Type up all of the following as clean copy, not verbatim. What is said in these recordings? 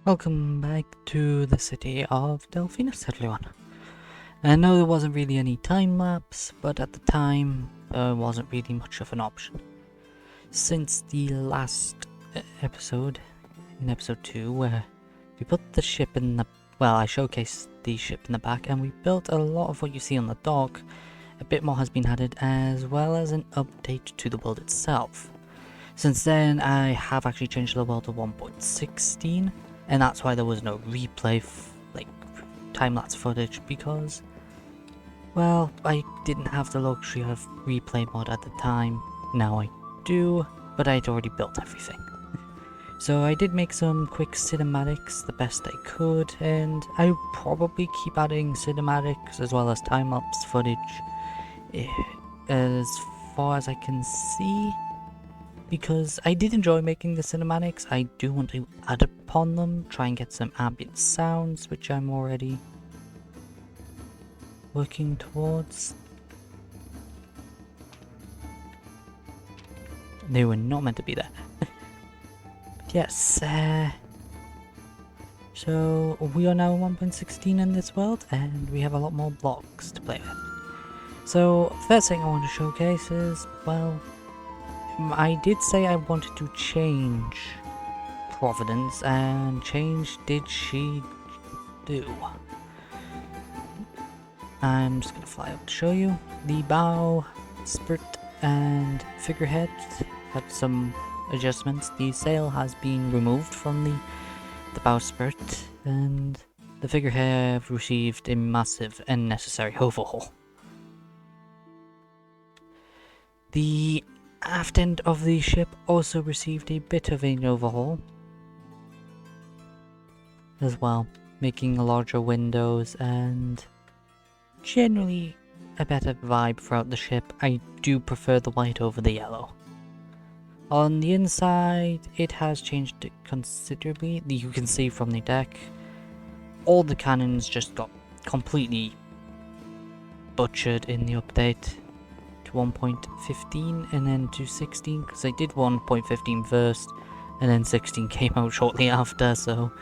Welcome back to the city of Delphinus, everyone. I know there wasn't really any time-lapse, but at the time, there wasn't really much of an option. Since the last episode, in episode 2, where we put the ship in the... well, I showcased the ship in the back, and we built a lot of what you see on the dock. A bit more has been added, as well as an update to the world itself. Since then, I have actually changed the world to 1.16, and that's why there was no replay, like, time-lapse footage, because, well, I didn't have the luxury of replay mod at the time. Now I do, but I'd already built everything. So I did make some quick cinematics the best I could, and I'll probably keep adding cinematics as well as time-lapse footage as far as I can see. Because I did enjoy making the cinematics, I do want to add upon them, try and get some ambient sounds, which I'm already working towards. They were not meant to be there. But yes, so we are now 1.16 in this world, and we have a lot more blocks to play with. So, first thing I want to showcase is, well, I did say I wanted to change Providence, and change did she do. I'm just going to fly up to show you. The bow, spurt, and figurehead had some adjustments. The sail has been removed from the bowsprit, and the figurehead received a massive and necessary overhaul. The aft end of the ship also received a bit of an overhaul as well, making larger windows and generally a better vibe throughout the ship. I do prefer the white over the yellow. On the inside, it has changed considerably. You can see from the deck, all the cannons just got completely butchered in the update. 1.15 and then to 16, because I did 1.15 first and then 16 came out shortly after, so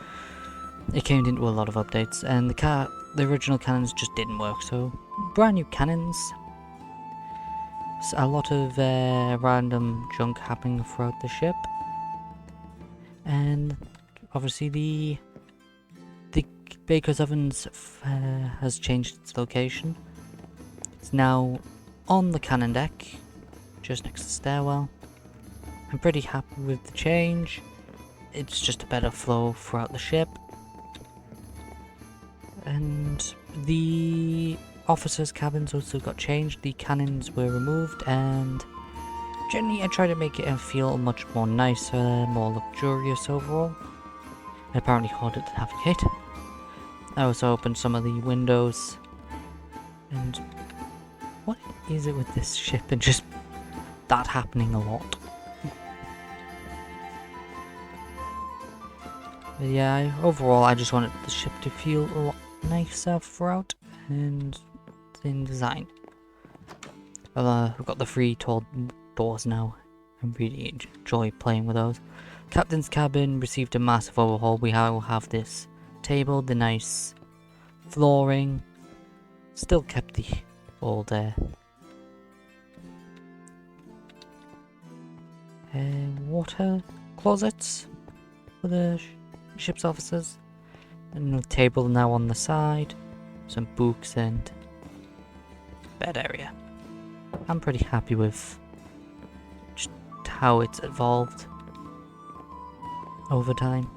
it came into a lot of updates, and the original cannons just didn't work. So brand new cannons, so a lot of random junk happening throughout the ship, and obviously the baker's ovens has changed its location. It's now on the cannon deck, just next to the stairwell. I'm pretty happy with the change. It's just a better flow throughout the ship. And the officers' cabins also got changed. The cannons were removed, and generally I try to make it feel much more nicer, more luxurious overall. And apparently harder to navigate. I also opened some of the windows. And what is it with this ship and just that happening a lot? But yeah, overall I just wanted the ship to feel a lot nicer throughout and in design. We've got the 3 tall doors now. I really enjoy playing with those. Captain's cabin received a massive overhaul. We now have this table, the nice flooring. Still kept the old water closets for the ship's officers. And a table now on the side. Some books and bed area. I'm pretty happy with just how it's evolved over time.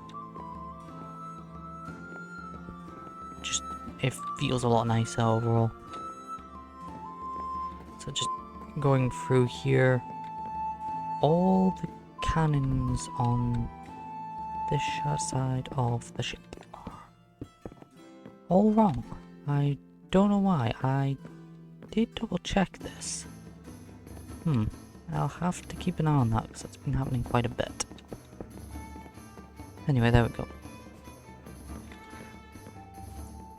Just, it feels a lot nicer overall. So just going through here, all the cannons on this side of the ship are all wrong. I don't know why. I did double check this. I'll have to keep an eye on that because that's been happening quite a bit. Anyway, there we go.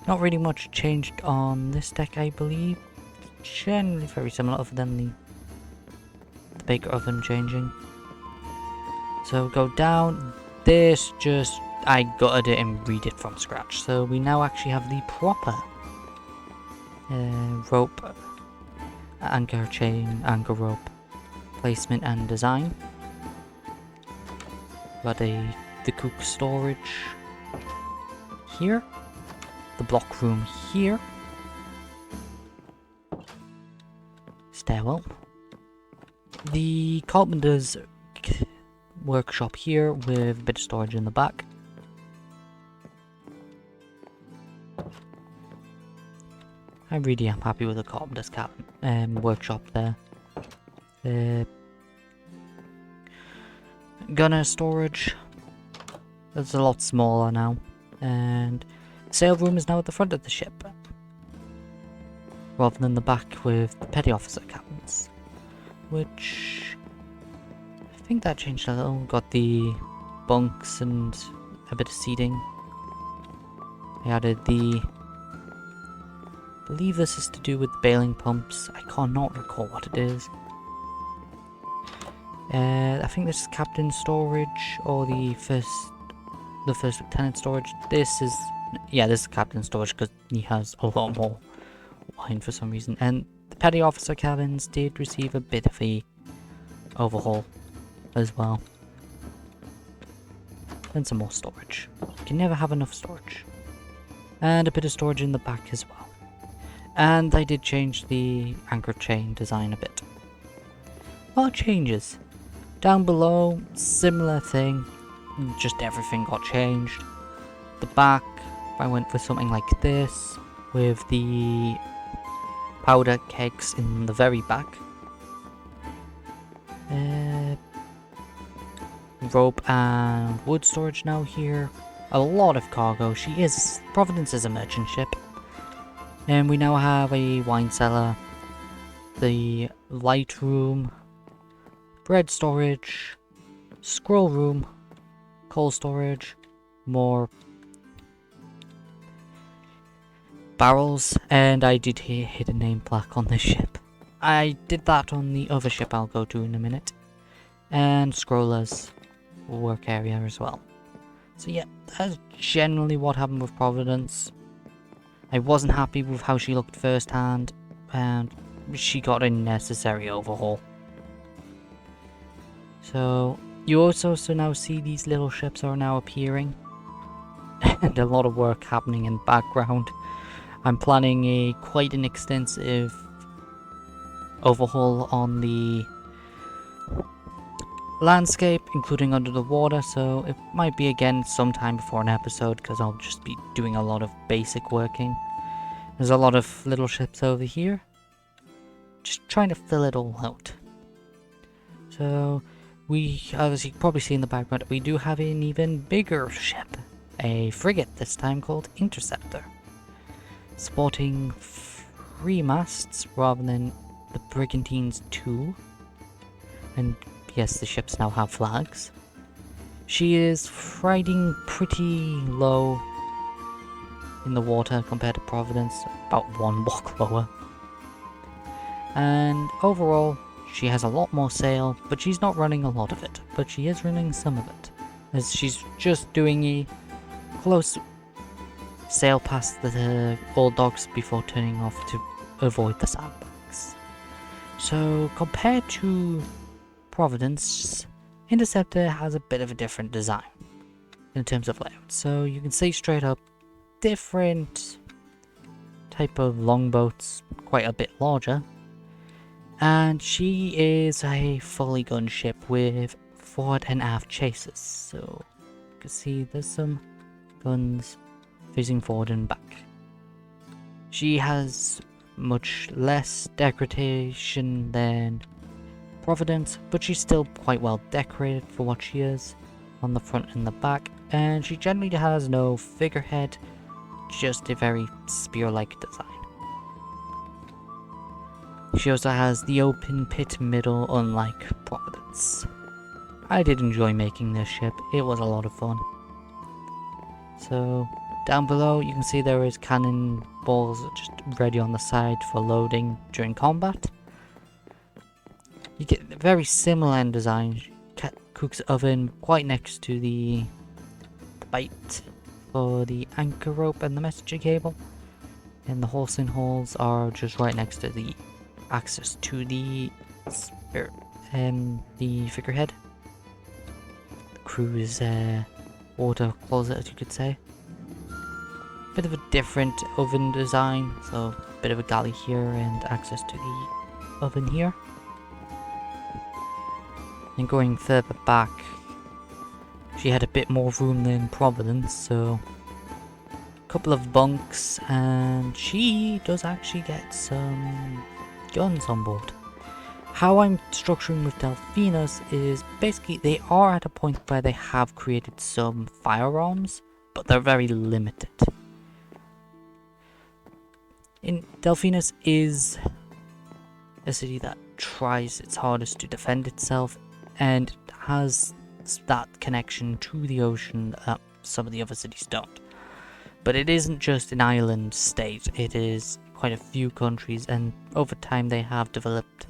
Not really much changed on this deck, I believe. Generally very similar other than the baker oven changing. So go down. This just, I gutted it and read it from scratch. So we now actually have the proper rope, anchor chain, anchor rope placement and design. Got the cook storage here, the block room here, stairwell, the carpenter's workshop here with a bit of storage in the back. I really am happy with the carpenter's workshop there. Gunner storage. It's a lot smaller now. And the sail room is now at the front of the ship, rather than the back with the petty officer cabins. Which I think that changed a little. Got the bunks and a bit of seating. I added the, I believe this is to do with the bailing pumps. I cannot recall what it is. I think this is captain storage or the first lieutenant storage. This is, yeah, this is captain storage because he has a lot more wine for some reason. And the petty officer cabins did receive a bit of a overhaul as well. And some more storage. You can never have enough storage. And a bit of storage in the back as well. And I did change the anchor chain design a bit. A lot of changes. Down below, similar thing, just everything got changed. The back, I went for something like this, with the powder kegs in the very back. Rope and wood storage now here. A lot of cargo. Providence is a merchant ship. And we now have a wine cellar, the light room, bread storage, scroll room, coal storage, more barrels, and I did hit a name plaque on this ship. I did that on the other ship I'll go to in a minute. And scrollers work area as well. So yeah, that's generally what happened with Providence. I wasn't happy with how she looked firsthand, and she got a necessary overhaul. So you also now see these little ships are now appearing, and a lot of work happening in the background. I'm planning quite an extensive overhaul on the landscape, including under the water, so it might be again sometime before an episode because I'll just be doing a lot of basic working. There's a lot of little ships over here, just trying to fill it all out. So we, as you can probably see in the background, we do have an even bigger ship a frigate, this time called Interceptor, sporting 3 masts rather than the Brigantine's 2. And yes, the ships now have flags. She is riding pretty low in the water compared to Providence, about 1 block lower. And overall, she has a lot more sail, but she's not running a lot of it, but she is running some of it, as she's just doing a close sail past the old docks before turning off to avoid the sandbags. So compared to Providence, Interceptor has a bit of a different design in terms of layout. So you can see straight up different type of longboats, quite a bit larger. And she is a fully gunned ship with forward and aft chasers. So you can see there's some guns facing forward and back. She has much less decoration than Providence, but she's still quite well decorated for what she is on the front and the back, and she generally has no figurehead, just a very spear-like design. She also has the open pit middle, unlike Providence. I did enjoy making this ship, it was a lot of fun. So down below you can see there is cannon balls just ready on the side for loading during combat. You get a very similar in design. Cook's oven quite next to the bite for the anchor rope and the messenger cable, and the horsing holes are just right next to the access to the figurehead. The crew's water closet, as you could say. Bit of a different oven design, so a bit of a galley here and access to the oven here. And going further back, she had a bit more room than Providence, so a couple of bunks, and she does actually get some guns on board. How I'm structuring with Delphinus is basically they are at a point where they have created some firearms, but they're very limited. Delphinus is a city that tries its hardest to defend itself and has that connection to the ocean that some of the other cities don't. But it isn't just an island state, it is quite a few countries, and over time they have developed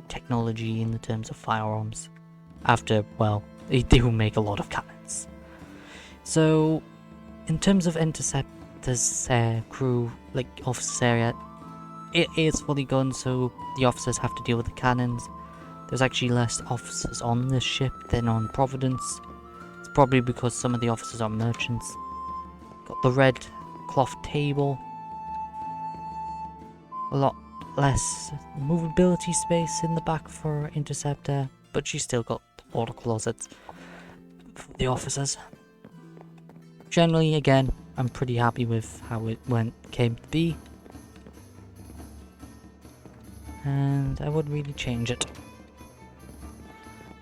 technology in the terms of firearms. After, well, they do make a lot of cannons. So, in terms of Interceptor's crew, like officers area, it is fully gunned, so the officers have to deal with the cannons. There's actually less officers on this ship than on Providence. It's probably because some of the officers are merchants. Got the red cloth table. A lot less movability space in the back for Interceptor, but she's still got water closets for the officers. Generally, again, I'm pretty happy with how it came to be, and I wouldn't really change it.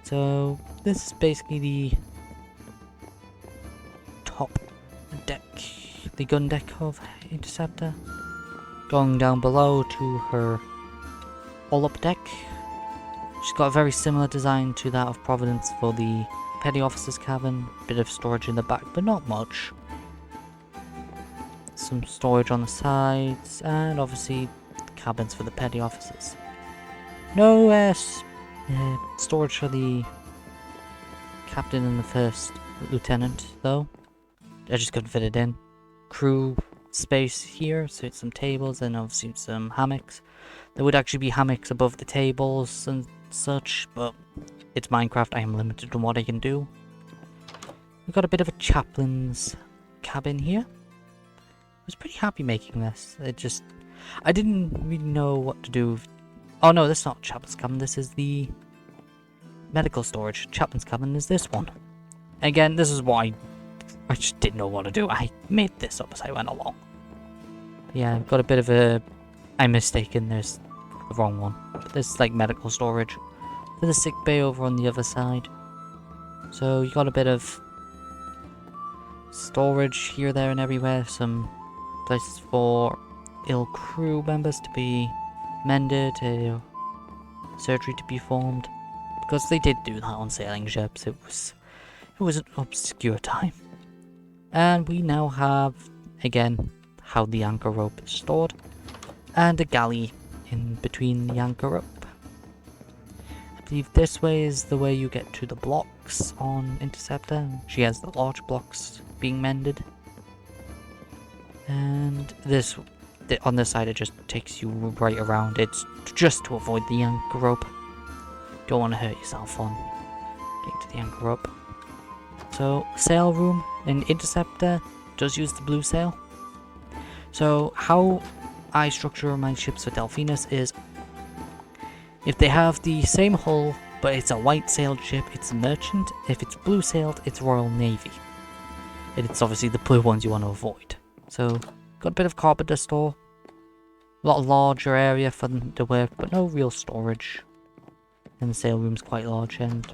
So this is basically the top deck, the gun deck of Interceptor. Going down below to her hull-up deck. She's got a very similar design to that of Providence for the petty officer's cabin. Bit of storage in the back, but not much. Some storage on the sides, and obviously cabins for the petty officers. No storage for the captain and the first lieutenant, though. I just couldn't fit it in. Crew space here, so it's some tables and obviously some hammocks. There would actually be hammocks above the tables and such, but it's Minecraft, I am limited on what I can do. We've got a bit of a chaplain's cabin here. I was pretty happy making this. I didn't really know what to do. Oh no, this is not chaplain's cabin, this is the medical storage. Chaplain's cabin is this one. Again, this is why I just didn't know what to do. I made this up as I went along. Yeah, I've got a bit of a... I'm mistaken, there's the wrong one. But there's like medical storage. There's a sick bay over on the other side. So you got a bit of storage here, there, and everywhere. Some places for ill crew members to be mended, surgery to be performed. Because they did do that on sailing ships. It was an obscure time. And we now have, again, how the anchor rope is stored, and a galley in between the anchor rope. I believe this way is the way you get to the blocks on Interceptor. She has the large blocks being mended. And on this side it just takes you right around. It's just to avoid the anchor rope. Don't want to hurt yourself on getting to the anchor rope. So, sail room in Interceptor does use the blue sail. So, how I structure my ships for Delphinus is, if they have the same hull, but it's a white sailed ship, it's a merchant. If it's blue sailed, it's Royal Navy. And it's obviously the blue ones you want to avoid. So, got a bit of carpenter store. A lot larger area for them to work, but no real storage. And the sail room's quite large, and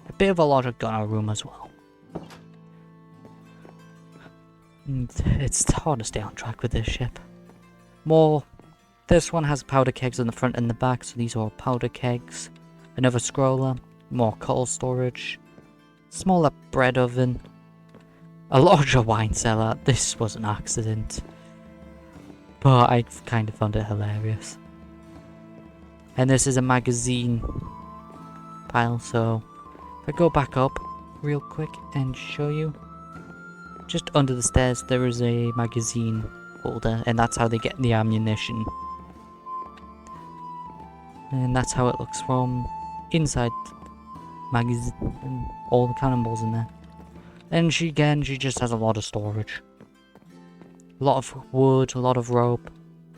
a bit of a larger gunner room as well. And it's hard to stay on track with this ship. This one has powder kegs on the front and the back, so these are all powder kegs. Another scroller, more coal storage, smaller bread oven, a larger wine cellar. This was an accident, but I kind of found it hilarious. And this is a magazine pile, so if I go back up real quick and show you, just under the stairs there is a magazine holder, and that's how they get the ammunition. And that's how it looks from inside magazine, and all the cannonballs in there. And she just has a lot of storage. A lot of wood, a lot of rope,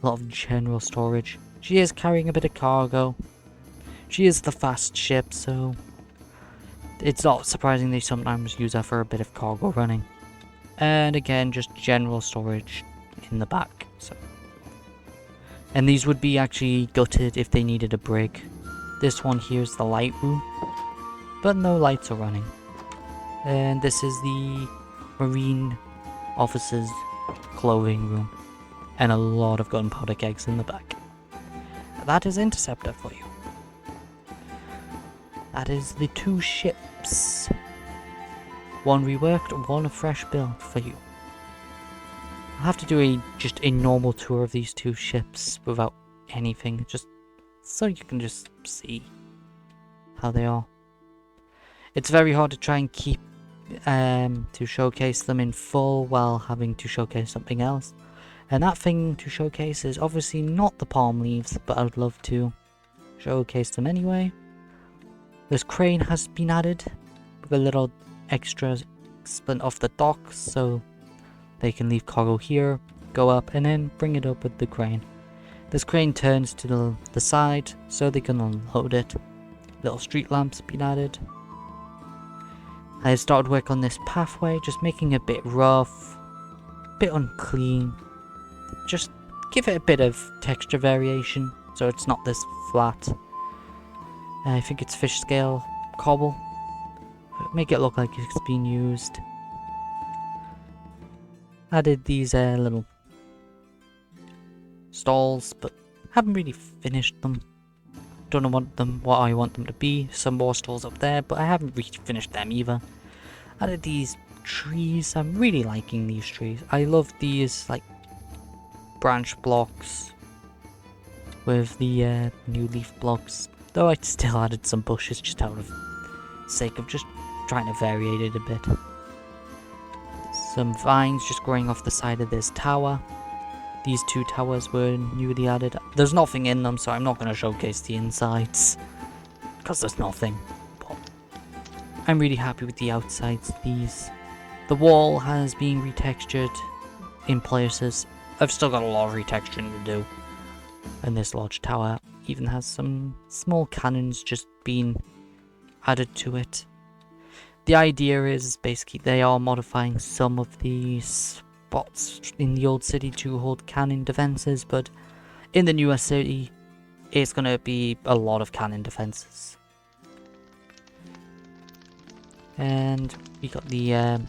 a lot of general storage. She is carrying a bit of cargo. She is the fast ship, so it's not surprising they sometimes use her for a bit of cargo running. And again, just general storage in the back. And these would be actually gutted if they needed a brig. This one here is the light room, but no lights are running. And this is the marine officers' clothing room, and a lot of gunpowder kegs in the back. That is Interceptor for you. That is the two ships. One reworked, one a fresh build for you. I'll have to do just a normal tour of these two ships without anything, just so you can just see how they are. It's very hard to try and keep to showcase them in full while having to showcase something else. And that thing to showcase is obviously not the palm leaves, but I would love to showcase them anyway. This crane has been added with a little extra splint off the docks, so they can leave cargo here, go up, and then bring it up with the crane. This crane turns to the side, so they can unload it. Little street lamps been added. I started work on this pathway, just making it a bit rough, a bit unclean. Just give it a bit of texture variation, so it's not this flat. I think it's fish scale cobble. Make it look like it's been used. Added these little stalls, but haven't really finished them. Don't know what I want them to be. Some more stalls up there, but I haven't really finished them either. Added these trees. I'm really liking these trees. I love these like branch blocks with the new leaf blocks. Though I still added some bushes just out of sake of just trying to vary it a bit. Some vines just growing off the side of this tower. These two towers were newly added. There's nothing in them, so I'm not going to showcase the insides, because there's nothing. But I'm really happy with the outsides. The wall has been retextured in places. I've still got a lot of retexturing to do. And this large tower even has some small cannons just being added to it. The idea is basically they are modifying some of the spots in the old city to hold cannon defenses, but in the newer city it's going to be a lot of cannon defenses. And we got the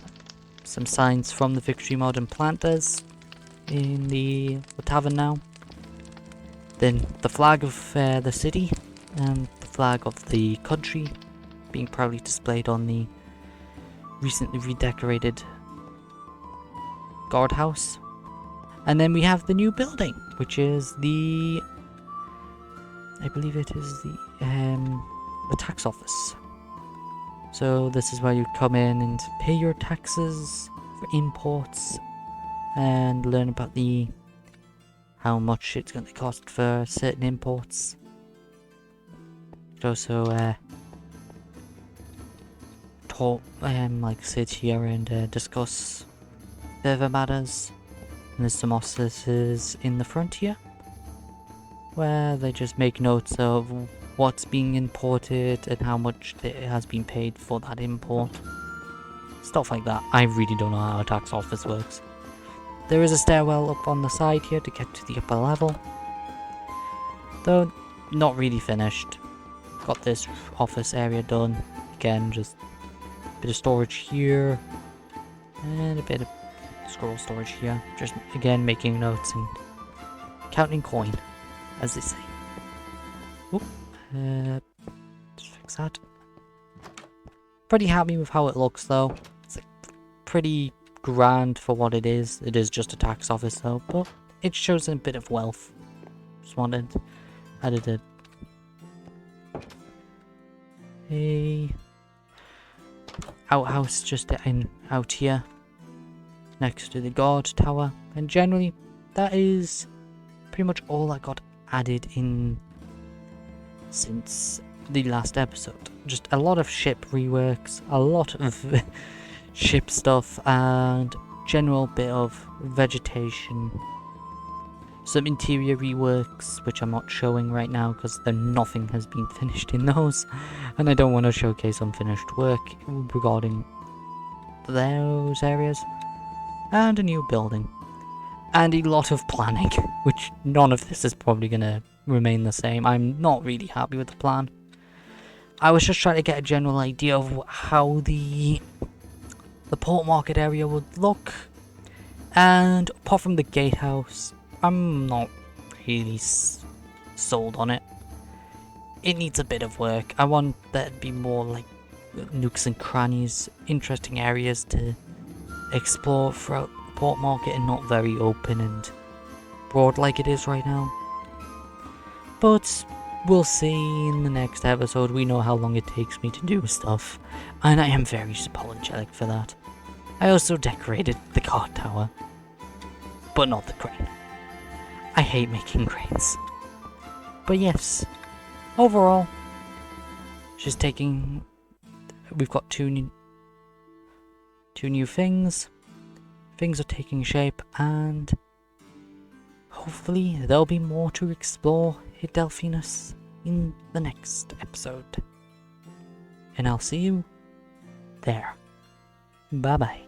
some signs from the Victory mod and planters in the tavern now. Then the flag of the city and the flag of the country being proudly displayed on the recently redecorated guardhouse. And then we have the new building, which is the, I believe it is the tax office. So this is where you come in and pay your taxes for imports and learn about how much it's going to cost for certain imports. You could also talk, like sit here and discuss further matters. And there's some offices in the front here, where they just make notes of what's being imported and how much it has been paid for that import. Stuff like that. I really don't know how a tax office works. There is a stairwell up on the side here to get to the upper level, though not really finished. Got this office area done. Again, just a bit of storage here and a bit of scroll storage here. Just again making notes and counting coin, as they say. Oop, just fix that. Pretty happy with how it looks though. It's like pretty grand for what it is. It is just a tax office though, but it shows a bit of wealth. Just added a outhouse just out here next to the guard tower, and generally that is pretty much all I got added in since the last episode. Just a lot of ship reworks, a lot of ship stuff, and general bit of vegetation. Some interior reworks, which I'm not showing right now because nothing has been finished in those, and I don't want to showcase unfinished work regarding those areas. And a new building. And a lot of planning, which none of this is probably going to remain the same. I'm not really happy with the plan. I was just trying to get a general idea of how the port market area would look. And apart from the gatehouse, I'm not really sold on it. It needs a bit of work. I want there to be more like nooks and crannies, interesting areas to explore throughout the port market, and not very open and broad like it is right now. But we'll see in the next episode. We know how long it takes me to do stuff, and I am very apologetic for that. I also decorated the guard tower, but not the crane. I hate making cranes. But yes, overall, we've got two new things. Things are taking shape, and hopefully there'll be more to explore at Delphinus in the next episode. And I'll see you there. Bye bye.